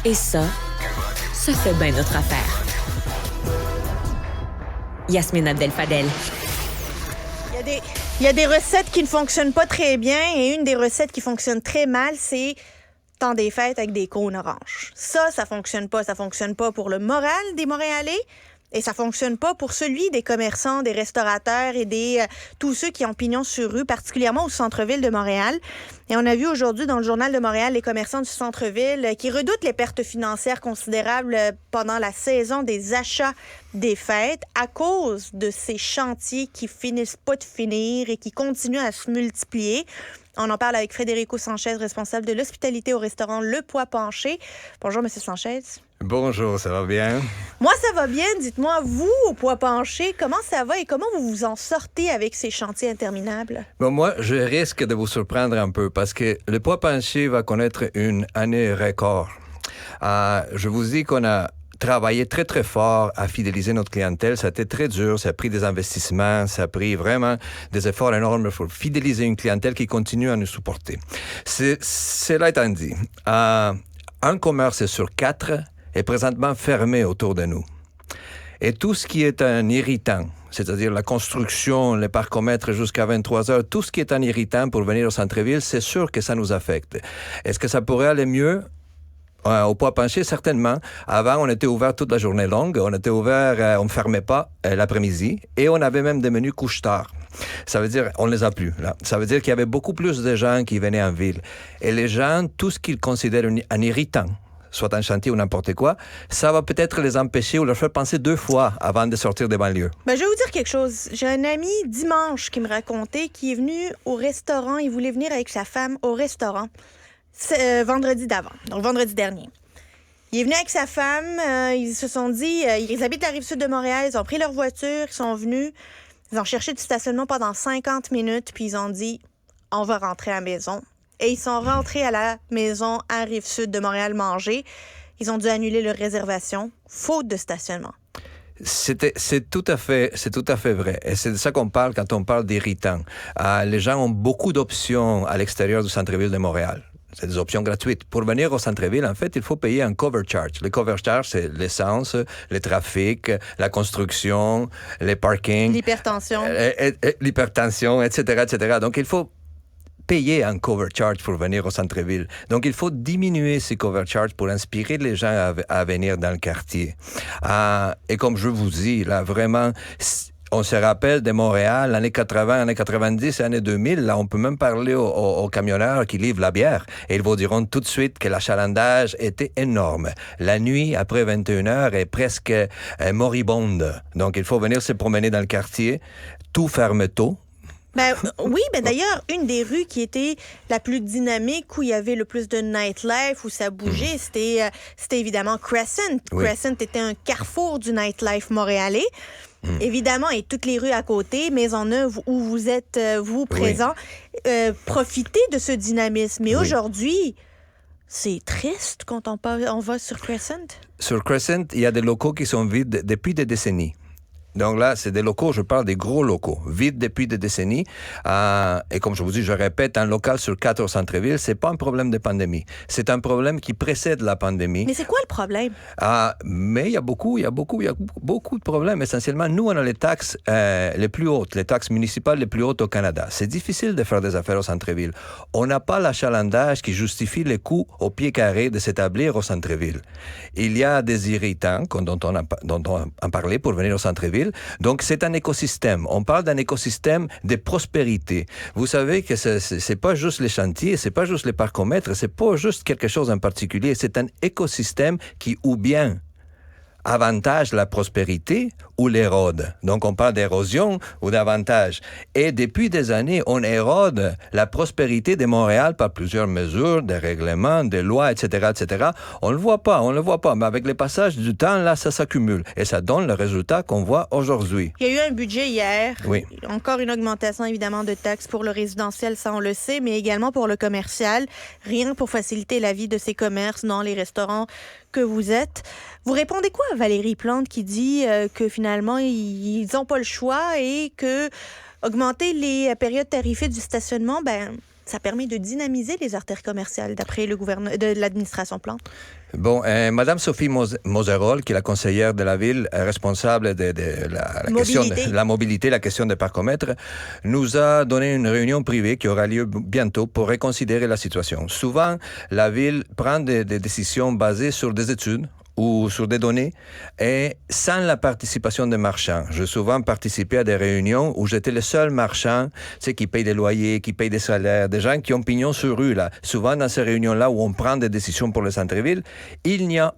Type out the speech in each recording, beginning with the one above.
Et ça fait bien notre affaire. Yasmine Abdel-Fadel. Il y a des recettes qui ne fonctionnent pas très bien et une des recettes qui fonctionne très mal, c'est temps des fêtes avec des cônes oranges. Ça fonctionne pas. Ça fonctionne pas pour le moral des Montréalais et ça fonctionne pas pour celui des commerçants, des restaurateurs et tous ceux qui ont pignon sur rue, particulièrement au centre-ville de Montréal. Et on a vu aujourd'hui dans le Journal de Montréal les commerçants du centre-ville qui redoutent les pertes financières considérables pendant la saison des achats des fêtes à cause de ces chantiers qui finissent pas de finir et qui continuent à se multiplier. On en parle avec Frédérico Sanchez, responsable de l'hospitalité au restaurant Le Pois Penché. Bonjour, Monsieur Sanchez. Bonjour, ça va bien? Moi, ça va bien. Dites-moi, vous, au Pois Penché, comment ça va et comment vous vous en sortez avec ces chantiers interminables? Bon, moi, je risque de vous surprendre un peu parce que le Pois Penché va connaître une année record. Je vous dis qu'on a travaillé très, très fort à fidéliser notre clientèle. Ça a été très dur. Ça a pris des investissements. Ça a pris vraiment des efforts énormes pour fidéliser une clientèle qui continue à nous supporter. Cela étant dit, un commerce sur 4 est présentement fermé autour de nous. Et tout ce qui est un irritant, c'est-à-dire la construction, les parcomètres jusqu'à 23 heures, tout ce qui est un irritant pour venir au centre-ville, c'est sûr que ça nous affecte. Est-ce que ça pourrait aller mieux? Au Pois Penché, certainement. Avant, on était ouvert toute la journée longue. On était ouvert, on ne fermait pas l'après-midi. Et on avait même des menus couche-tard. Ça veut dire, on ne les a plus, là. Ça veut dire qu'il y avait beaucoup plus de gens qui venaient en ville. Et les gens, tout ce qu'ils considèrent un irritant, soit un chantier ou n'importe quoi, ça va peut-être les empêcher ou leur faire penser 2 fois avant de sortir des banlieues. Je vais vous dire quelque chose. J'ai un ami dimanche qui me racontait qu'il est venu au restaurant. Il voulait venir avec sa femme au restaurant. Vendredi d'avant, donc vendredi dernier. Il est venu avec sa femme, ils se sont dit, ils habitent la Rive-Sud de Montréal, ils ont pris leur voiture, ils sont venus, ils ont cherché du stationnement pendant 50 minutes, puis ils ont dit, on va rentrer à la maison. Et ils sont rentrés à la maison à Rive-Sud de Montréal manger. Ils ont dû annuler leur réservation, faute de stationnement. C'est tout à fait vrai. Et c'est de ça qu'on parle quand on parle d'irritants. Les gens ont beaucoup d'options à l'extérieur du centre-ville de Montréal. C'est des options gratuites. Pour venir au centre-ville, en fait, il faut payer un cover charge. Le cover charge, c'est l'essence, le trafic, la construction, les parkings. L'hypertension. L'hypertension, etc., etc. Donc, il faut payer un cover charge pour venir au centre-ville. Donc, il faut diminuer ces cover charges pour inspirer les gens à venir dans le quartier. Et comme je vous dis, là, vraiment, on se rappelle de Montréal, années 80, années 90, années 2000. Là, on peut même parler aux camionneurs qui livrent la bière. Et ils vous diront tout de suite que l'achalandage était énorme. La nuit, après 21 heures, est presque moribonde. Donc, il faut venir se promener dans le quartier. Tout ferme tôt. Oui, d'ailleurs, une des rues qui était la plus dynamique, où il y avait le plus de nightlife, où ça bougeait, c'était évidemment Crescent. Oui. Crescent était un carrefour du nightlife montréalais. Évidemment, et toutes les rues à côté, Maisonneuve, où vous êtes, vous, présent, profitez de ce dynamisme. Mais aujourd'hui, c'est triste quand on va sur Crescent. Sur Crescent, il y a des locaux qui sont vides depuis des décennies. Donc là, c'est des locaux, je parle des gros locaux, vides depuis des décennies. Et comme je vous dis, je répète, un local sur 4 au centre-ville, c'est pas un problème de pandémie. C'est un problème qui précède la pandémie. Mais c'est quoi le problème? Mais il y a beaucoup de problèmes. Essentiellement, nous, on a les taxes les plus hautes, les taxes municipales les plus hautes au Canada. C'est difficile de faire des affaires au centre-ville. On n'a pas l'achalandage qui justifie les coûts au pied carré de s'établir au centre-ville. Il y a des irritants dont on a parlé pour venir au centre-ville. Donc, c'est un écosystème. On parle d'un écosystème de prospérité. Vous savez que c'est pas juste les chantiers, c'est pas juste les parcomètres, c'est pas juste quelque chose en particulier. C'est un écosystème qui, ou bien, avantage la prospérité ou l'érode. Donc, on parle d'érosion ou d'avantage. Et depuis des années, on érode la prospérité de Montréal par plusieurs mesures, des règlements, des lois, etc., etc. On le voit pas. Mais avec le passage du temps, là, ça s'accumule. Et ça donne le résultat qu'on voit aujourd'hui. Il y a eu un budget hier. Oui. Encore une augmentation, évidemment, de taxes pour le résidentiel, ça, on le sait, mais également pour le commercial. Rien pour faciliter la vie de ces commerces dans les restaurants que vous êtes. Vous répondez quoi à Valérie Plante qui dit que finalement, ils n'ont pas le choix et que augmenter les périodes tarifées du stationnement, ça permet de dynamiser les artères commerciales, d'après de l'administration Plante? Bon, Madame Sophie Moserol, qui est la conseillère de la ville responsable de la question de la mobilité, la question des parcomètres, nous a donné une réunion privée qui aura lieu bientôt pour reconsidérer la situation. Souvent, la ville prend des décisions basées sur des études ou sur des données, et sans la participation des marchands. J'ai souvent participé à des réunions où j'étais le seul marchand, qui paye des loyers, qui paye des salaires, des gens qui ont pignon sur rue, là. Souvent, dans ces réunions-là où on prend des décisions pour le centre-ville, il n'y a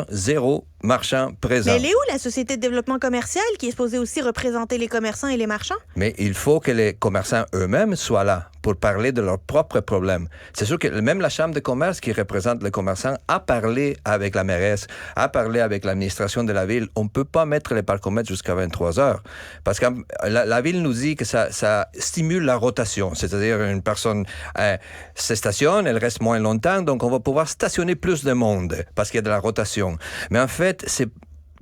zéro marchand présent. Mais elle est où la Société de développement commercial qui est supposée aussi représenter les commerçants et les marchands? Mais il faut que les commerçants eux-mêmes soient là pour parler de leurs propres problèmes. C'est sûr que même la Chambre de commerce qui représente les commerçants a parlé avec la mairesse, a parlé avec l'administration de la ville. On ne peut pas mettre les parcomètres jusqu'à 23 heures parce que la ville nous dit que ça stimule la rotation. C'est-à-dire une personne se stationne, elle reste moins longtemps, donc on va pouvoir stationner plus de monde parce qu'il y a de la rotation. Mais en fait,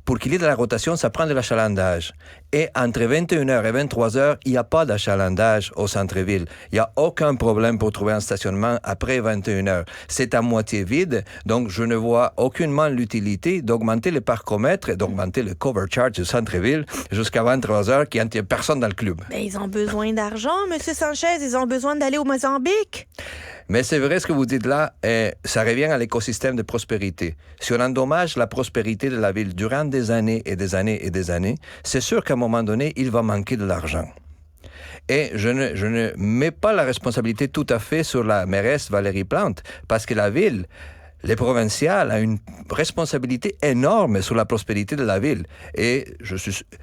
pour qu'il y ait de la rotation, ça prend de l'achalandage. Et entre 21h et 23h, il n'y a pas d'achalandage au centre-ville. Il n'y a aucun problème pour trouver un stationnement après 21h. C'est à moitié vide, donc je ne vois aucunement l'utilité d'augmenter les parcomètres et d'augmenter le cover charge du centre-ville jusqu'à 23h, qu'il n'y a personne dans le club. Mais ils ont besoin d'argent, M. Sanchez. Ils ont besoin d'aller au Mozambique. Mais c'est vrai ce que vous dites là, et ça revient à l'écosystème de prospérité. Si on endommage la prospérité de la ville durant des années et des années et des années, c'est sûr qu'à un moment donné, il va manquer de l'argent. Et je ne mets pas la responsabilité tout à fait sur la mairesse Valérie Plante, parce que la ville, les provinciales, a une responsabilité énorme sur la prospérité de la ville. Et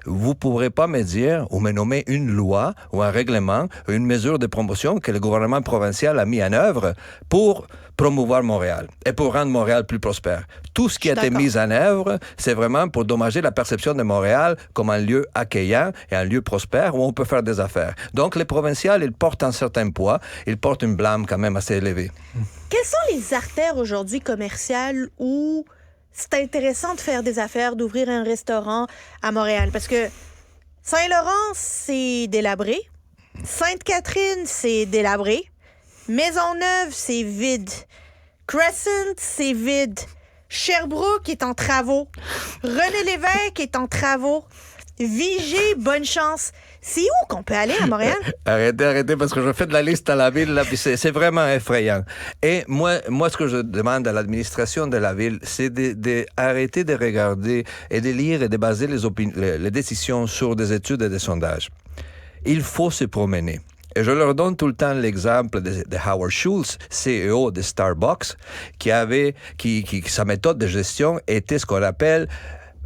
vous ne pourrez pas me dire ou me nommer une loi ou un règlement, une mesure de promotion que le gouvernement provincial a mis en œuvre pour promouvoir Montréal et pour rendre Montréal plus prospère. Tout ce qui a été mis en œuvre, c'est vraiment pour dommager la perception de Montréal comme un lieu accueillant et un lieu prospère où on peut faire des affaires. Donc les provinciales, ils portent un certain poids, ils portent une blâme quand même assez élevée. Quelles sont les artères aujourd'hui commerciales où c'est intéressant de faire des affaires, d'ouvrir un restaurant à Montréal? Parce que Saint-Laurent, c'est délabré. Sainte-Catherine, c'est délabré. Maisonneuve, c'est vide. Crescent, c'est vide. Sherbrooke est en travaux. René Lévesque est en travaux. Vigier, bonne chance. C'est où qu'on peut aller à Montréal? Arrêtez, parce que je fais de la liste à la ville, là, puis c'est vraiment effrayant. Et moi, ce que je demande à l'administration de la ville, c'est d'arrêter de regarder et de lire et de baser les décisions sur des études et des sondages. Il faut se promener. Et je leur donne tout le temps l'exemple de Howard Schultz, CEO de Starbucks, qui sa méthode de gestion était ce qu'on appelle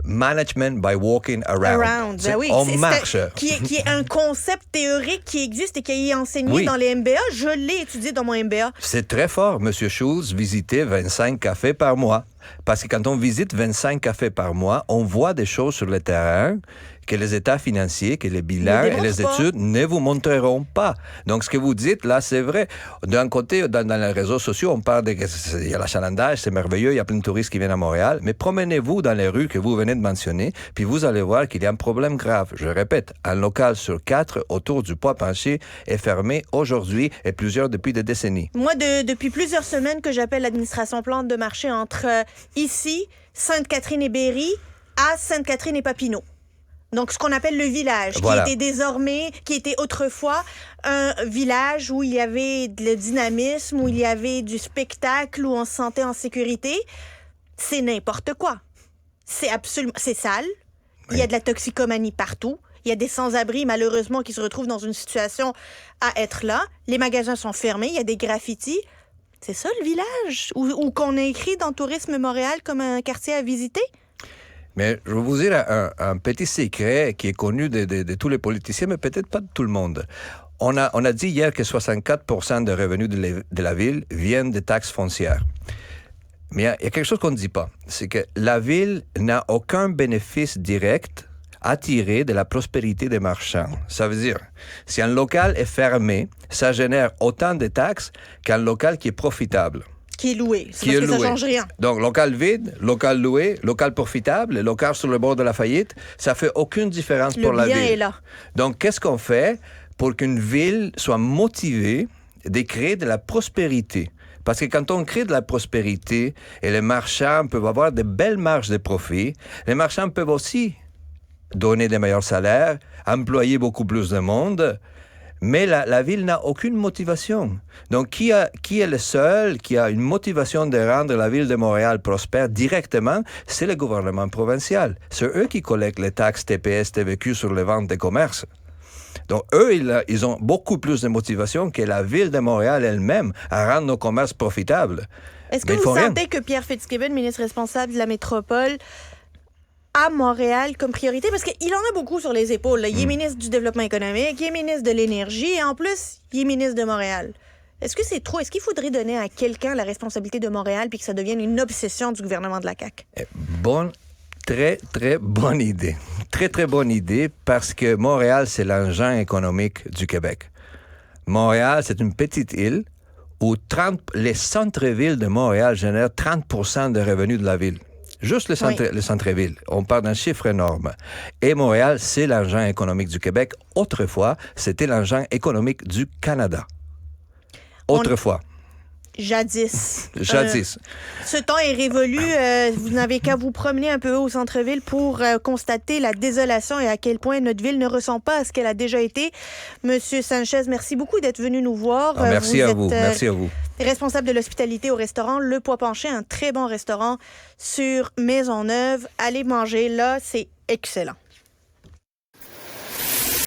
management by walking around. Ben oui, on marche. Qui est un concept théorique qui existe et qui est enseigné dans les MBA. Je l'ai étudié dans mon MBA. C'est très fort, M. Schultz, visiter 25 cafés par mois. Parce que quand on visite 25 cafés par mois, on voit des choses sur le terrain que les états financiers, que les bilans et les études ne vous montreront pas. Donc, ce que vous dites, là, c'est vrai. D'un côté, dans les réseaux sociaux, on parle il y a l'achalandage, c'est merveilleux, il y a plein de touristes qui viennent à Montréal, mais promenez-vous dans les rues que vous venez de mentionner, puis vous allez voir qu'il y a un problème grave. Je répète, un local sur 4 autour du Pois-Penché est fermé aujourd'hui et plusieurs depuis des décennies. Moi, depuis plusieurs semaines que j'appelle l'administration Plante de marcher entre ici, Sainte-Catherine et Berry, à Sainte-Catherine et Papineau. Donc, ce qu'on appelle le village, qui était autrefois un village où il y avait le dynamisme, où il y avait du spectacle, où on se sentait en sécurité. C'est n'importe quoi. C'est sale. Oui. Il y a de la toxicomanie partout. Il y a des sans-abri, malheureusement, qui se retrouvent dans une situation à être là. Les magasins sont fermés. Il y a des graffitis. C'est ça, le village, où qu'on a écrit dans Tourisme Montréal comme un quartier à visiter? Mais je vais vous dire un petit secret qui est connu de tous les politiciens, mais peut-être pas de tout le monde. On a dit hier que 64% des revenus de la ville viennent des taxes foncières. Mais il y a quelque chose qu'on ne dit pas. C'est que la ville n'a aucun bénéfice direct à tirer de la prospérité des marchands. Ça veut dire, si un local est fermé, ça génère autant de taxes qu'un local qui est profitable. Qui est loué. C'est parce que ça ne change rien. Donc, local vide, local loué, local profitable, local sur le bord de la faillite, ça fait aucune différence pour la ville. Le bien est là. Donc, qu'est-ce qu'on fait pour qu'une ville soit motivée de créer de la prospérité. Parce que quand on crée de la prospérité et les marchands peuvent avoir de belles marges de profit, les marchands peuvent aussi donner des meilleurs salaires, employer beaucoup plus de monde, mais la ville n'a aucune motivation. Donc, qui est le seul qui a une motivation de rendre la ville de Montréal prospère directement? C'est le gouvernement provincial. C'est eux qui collectent les taxes TPS, TVQ sur les ventes des commerces. Donc, eux, ils ont beaucoup plus de motivation que la ville de Montréal elle-même à rendre nos commerces profitables. Est-ce que vous sentez que Pierre Fitzgibbon, ministre responsable de la métropole, a Montréal comme priorité? Parce qu'il en a beaucoup sur les épaules. Là. Il est ministre du Développement économique, il est ministre de l'Énergie et en plus, il est ministre de Montréal. Est-ce que c'est trop? Est-ce qu'il faudrait donner à quelqu'un la responsabilité de Montréal puis que ça devienne une obsession du gouvernement de la CAQ? Très, très bonne idée. Très, très bonne idée parce que Montréal, c'est l'engin économique du Québec. Montréal, c'est une petite île où les centres-villes de Montréal génèrent 30% des revenus de la ville. Juste le centre-ville. On parle d'un chiffre énorme. Et Montréal, c'est l'engin économique du Québec. Autrefois, c'était l'engin économique du Canada. Autrefois. Jadis. Ce temps est révolu. Vous n'avez qu'à vous promener un peu au centre-ville pour constater la désolation et à quel point notre ville ne ressemble pas à ce qu'elle a déjà été. Monsieur Sanchez, merci beaucoup d'être venu nous voir. Merci à vous. Merci à vous. Responsable de l'hospitalité au restaurant Le Pois Penché, un très bon restaurant sur Maisonneuve. Allez manger là, c'est excellent.